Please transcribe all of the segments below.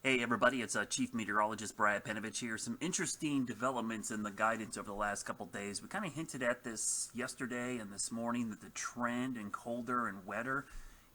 Hey everybody, it's Chief Meteorologist Brad Panovich here. Some interesting developments in the guidance over the last couple days. We kind of hinted at this yesterday and this morning that the trend in colder and wetter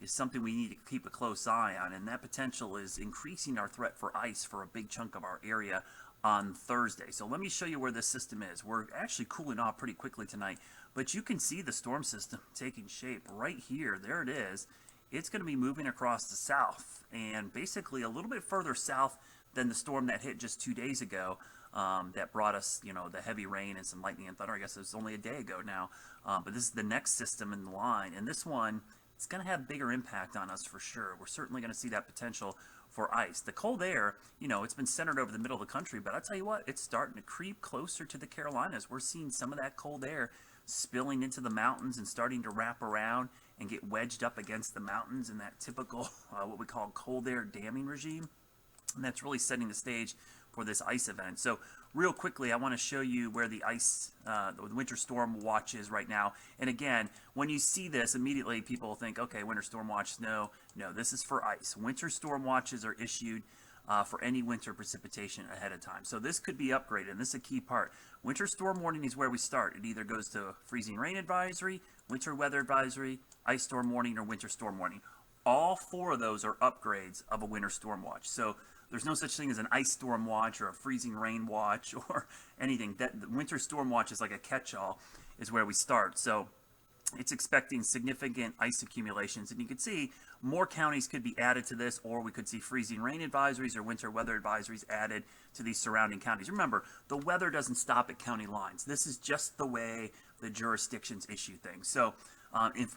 is something we need to keep a close eye on, and that potential is increasing our threat for ice for a big chunk of our area on Thursday. So let me show you where this system is. We're actually cooling off pretty quickly tonight, but you can see the storm system taking shape right here. There it is. It's going to be moving across the south and basically a little bit further south than the storm that hit just 2 days ago that brought us, the heavy rain and some lightning and thunder. I guess it was only a day ago now, but this is the next system in the line, and this one, it's going to have bigger impact on us for sure. We're certainly going to see that potential for ice. The cold air, it's been centered over the middle of the country, but I'll tell you what, it's starting to creep closer to the Carolinas. We're seeing some of that cold air spilling into the mountains and starting to wrap around and get wedged up against the mountains in that typical, what we call cold air damming regime. And that's really setting the stage for this ice event. So real quickly, I want to show you where the ice, the winter storm watch is right now. And again, when you see this, immediately people think, okay, winter storm watch. No, this is for ice. Winter storm watches are issued for any winter precipitation ahead of time. So this could be upgraded, and this is a key part. Winter storm warning is where we start. It either goes to freezing rain advisory, winter weather advisory, ice storm warning, or winter storm warning. All four of those are upgrades of a winter storm watch. So there's no such thing as an ice storm watch or a freezing rain watch or anything. That the winter storm watch is like a catch-all, is where we start. So it's expecting significant ice accumulations, and you can see more counties could be added to this, or we could see freezing rain advisories or winter weather advisories added to these surrounding counties. Remember, the weather doesn't stop at county lines. This is just the way the jurisdictions issue things. So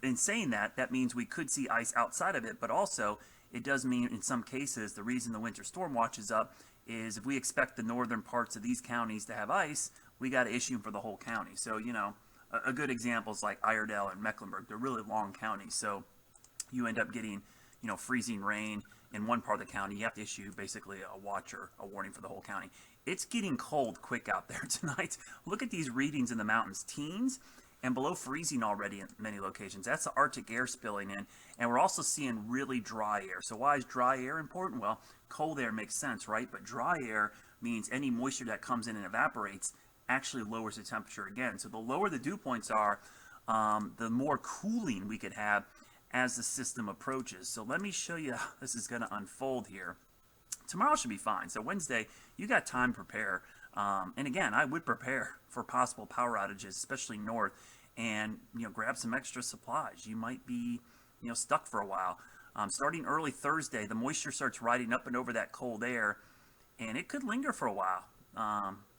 in saying that, that means we could see ice outside of it, but also it does mean in some cases the reason the winter storm watch is up is if we expect the northern parts of these counties to have ice, we got to issue them for the whole county. So, a good example is like Iredell and Mecklenburg. They're really long counties, so you end up getting, freezing rain in one part of the county. You have to issue basically a watch or a warning for the whole county. It's getting cold quick out there tonight. Look at these readings in the mountains. Teens and below freezing already in many locations. That's the Arctic air spilling in, and we're also seeing really dry air. So why is dry air important? Well, cold air makes sense, right? But dry air means any moisture that comes in and evaporates actually lowers the temperature again. So the lower the dew points are, the more cooling we could have as the system approaches. So let me show you how this is going to unfold here. Tomorrow should be fine. So Wednesday, you got time to prepare. And again, I would prepare for possible power outages, especially north, and grab some extra supplies. You might be stuck for a while. Starting early Thursday, the moisture starts riding up and over that cold air, and it could linger for a while.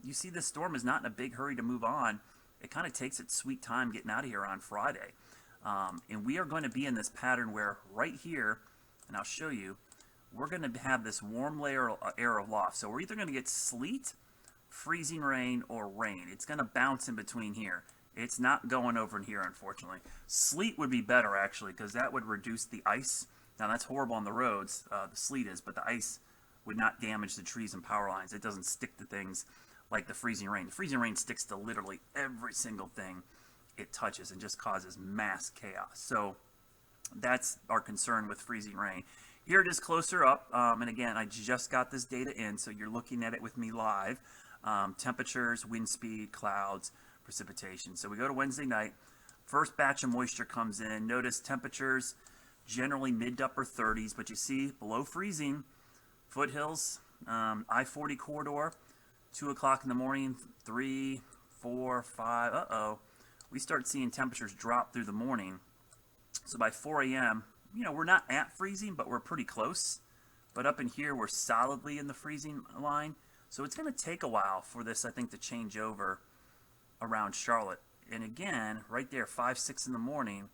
You see this storm is not in a big hurry to move on. It kind of takes its sweet time getting out of here on Friday. And we are going to be in this pattern where right here, and I'll show you, we're going to have this warm layer air aloft. So we're either going to get sleet, freezing rain, or rain. It's going to bounce in between here. It's not going over in here, unfortunately. Sleet would be better, actually, because that would reduce the ice. Now, that's horrible on the roads, the sleet is, but the ice would not damage the trees and power lines. It doesn't stick to things like the freezing rain. The freezing rain sticks to literally every single thing it touches and just causes mass chaos. So that's our concern with freezing rain. Here it is closer up, and again, I just got this data in, so you're looking at it with me live. Temperatures, wind speed, clouds, precipitation. So we go to Wednesday night. First batch of moisture comes in. Notice temperatures generally mid to upper 30s, but you see below freezing. Foothills, I-40 corridor, 2 o'clock in the morning, 3, 4, 5, we start seeing temperatures drop through the morning. So by 4 a.m., we're not at freezing, but we're pretty close. But up in here, we're solidly in the freezing line. So it's going to take a while for this, I think, to change over around Charlotte. And again, right there, 5, 6 in the morning,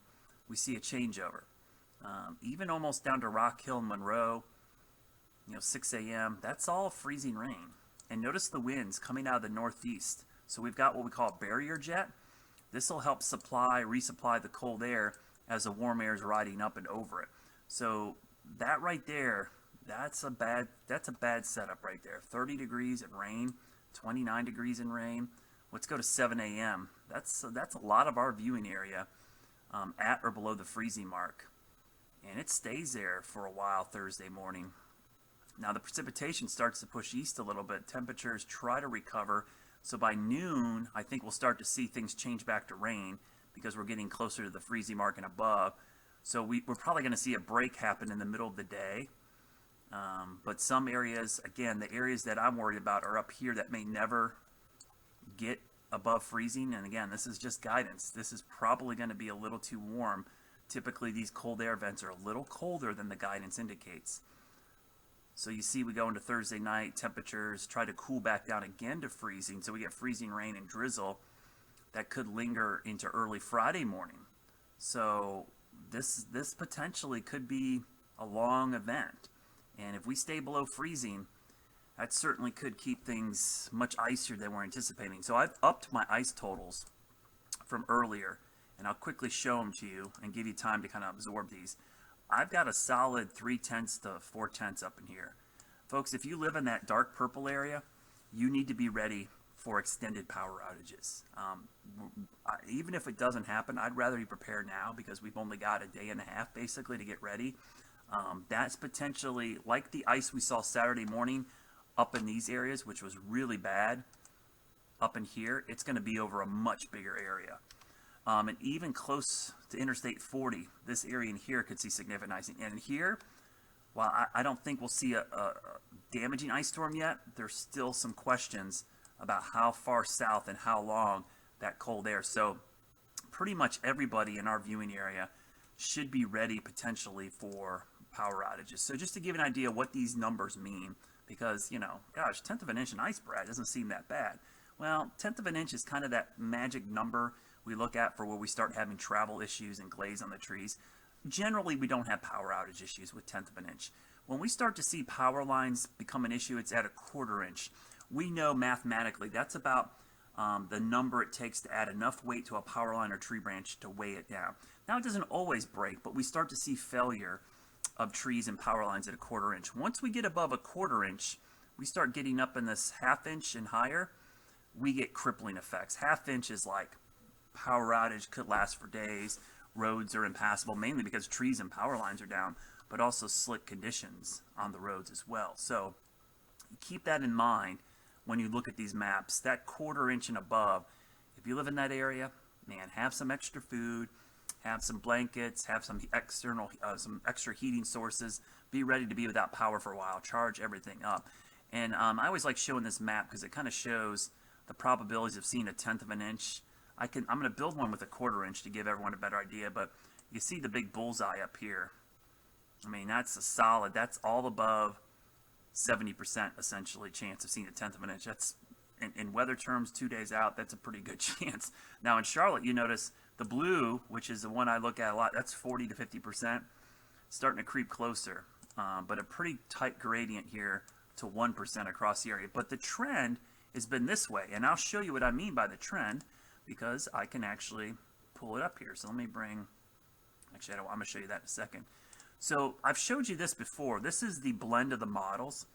we see a changeover. Even almost down to Rock Hill and Monroe, 6 a.m., that's all freezing rain. And notice the winds coming out of the northeast. So we've got what we call barrier jet. This will help resupply the cold air as the warm air is riding up and over it. So that right there, that's a bad setup right there. 30 degrees in rain, 29 degrees in rain. Let's go to 7 a.m. That's a lot of our viewing area at or below the freezing mark. And it stays there for a while Thursday morning. Now the precipitation starts to push east a little bit. Temperatures try to recover. So by noon, I think we'll start to see things change back to rain because we're getting closer to the freezing mark and above. So we're probably going to see a break happen in the middle of the day. But some areas, again, the areas that I'm worried about are up here that may never get above freezing. And again, this is just guidance. This is probably going to be a little too warm. Typically, these cold air events are a little colder than the guidance indicates. So you see we go into Thursday night, temperatures try to cool back down again to freezing. So we get freezing rain and drizzle that could linger into early Friday morning. So this potentially could be a long event. And if we stay below freezing, that certainly could keep things much icier than we're anticipating. So I've upped my ice totals from earlier, and I'll quickly show them to you and give you time to kind of absorb these. I've got a solid 0.3 to 0.4 up in here. Folks, if you live in that dark purple area, you need to be ready for extended power outages. Even if it doesn't happen, I'd rather be prepared now because we've only got a day and a half basically to get ready. That's potentially like the ice we saw Saturday morning up in these areas, which was really bad. Up in here, it's going to be over a much bigger area. And even close to Interstate 40, this area in here could see significant icing. And here, while I don't think we'll see a damaging ice storm yet, there's still some questions about how far south and how long that cold air. So pretty much everybody in our viewing area should be ready potentially for power outages. So just to give an idea what these numbers mean, because, you know, gosh, 1/10 of an inch in ice, Brad, doesn't seem that bad. Well, 1/10 of an inch is kind of that magic number we look at for where we start having travel issues and glaze on the trees. Generally, we don't have power outage issues with 1/10 of an inch. When we start to see power lines become an issue, it's at a 1/4 inch. We know mathematically that's about the number it takes to add enough weight to a power line or tree branch to weigh it down. Now, it doesn't always break, but we start to see failure of trees and power lines at a 1/4 inch. Once we get above a 1/4 inch, we start getting up in this 1/2 inch and higher, we get crippling effects. 1/2 inch is like power outage, could last for days. Roads are impassable, mainly because trees and power lines are down, but also slick conditions on the roads as well. So keep that in mind when you look at these maps. That 1/4 inch and above, if you live in that area, man, have some extra food, have some blankets, have some some extra heating sources. Be ready to be without power for a while. Charge everything up. And I always like showing this map because it kind of shows the probabilities of seeing a 1/10 of an inch. I'm going to build one with a 1/4 inch to give everyone a better idea, but you see the big bullseye up here. I mean, that's a solid, that's all above 70% essentially chance of seeing a 1/10 of an inch. That's, in weather terms, 2 days out, that's a pretty good chance. Now in Charlotte, you notice the blue, which is the one I look at a lot, that's 40 to 50%, starting to creep closer, but a pretty tight gradient here to 1% across the area. But the trend has been this way, and I'll show you what I mean by the trend, because I can actually pull it up here. So let me bring, actually I'm going to show you that in a second. So I've showed you this before. This is the blend of the models,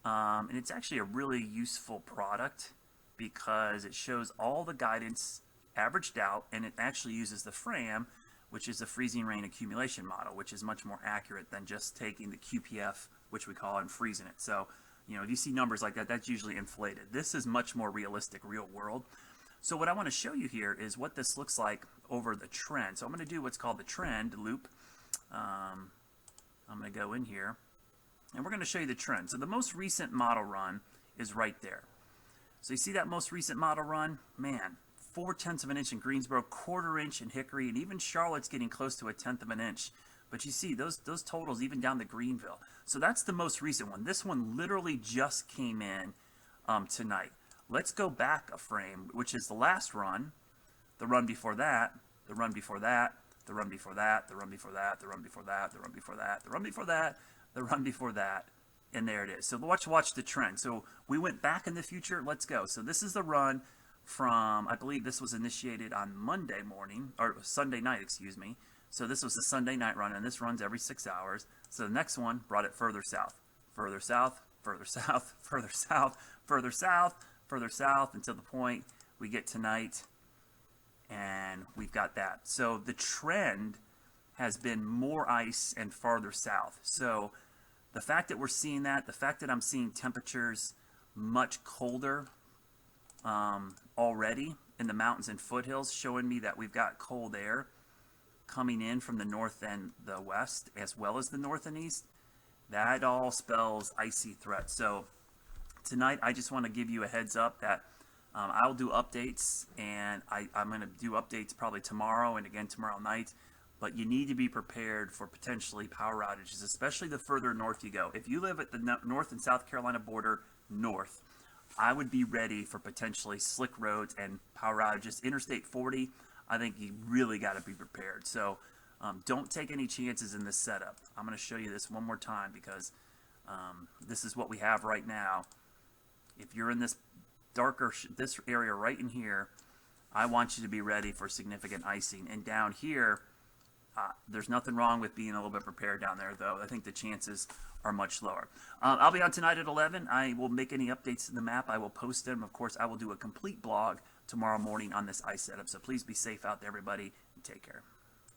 and it's actually a really useful product because it shows all the guidance averaged out, and it actually uses the FRAM, which is the freezing rain accumulation model, which is much more accurate than just taking the QPF, which we call, and freezing it. So, you know, if you see numbers like that, that's usually inflated. This is much more realistic, real world. So what I want to show you here is what this looks like over the trend. So I'm going to do what's called the trend loop. I'm going to go in here, and we're going to show you the trend. So the most recent model run is right there. So you see that most recent model run? Man, 4/10 of an inch in Greensboro, 1/4 inch in Hickory, and even Charlotte's getting close to a 1/10 of an inch. But you see those totals even down to Greenville. So that's the most recent one. This one literally just came in tonight. Let's go back a frame, which is the last run, the run before that, the run before that, the run before that, the run before that, the run before that, the run before that, the run before that, the run before that, and there it is. So watch the trend. So we went back in the future. Let's go. So this is the run from, I believe this was initiated on Monday morning, or Sunday night, excuse me. So this was the Sunday night run, and this runs every 6 hours. So the next one brought it further south, further south, further south, further south, further south, further south, until the point we get tonight, and we've got that. So the trend has been more ice and farther south. So the fact that we're seeing that, the fact that I'm seeing temperatures much colder already in the mountains and foothills, showing me that we've got cold air coming in from the north and the west, as well as the north and east, that all spells icy threat. So tonight, I just want to give you a heads up that I'll do updates, and I'm going to do updates probably tomorrow and again tomorrow night. But you need to be prepared for potentially power outages, especially the further north you go. If you live at the North and South Carolina border north, I would be ready for potentially slick roads and power outages. Interstate 40, I think you really got to be prepared. So don't take any chances in this setup. I'm going to show you this one more time because this is what we have right now. If you're in this darker, this area right in here, I want you to be ready for significant icing. And down here, there's nothing wrong with being a little bit prepared down there, though. I think the chances are much lower. I'll be on tonight at 11. I will make any updates to the map. I will post them. Of course, I will do a complete blog tomorrow morning on this ice setup. So please be safe out there, everybody, and take care.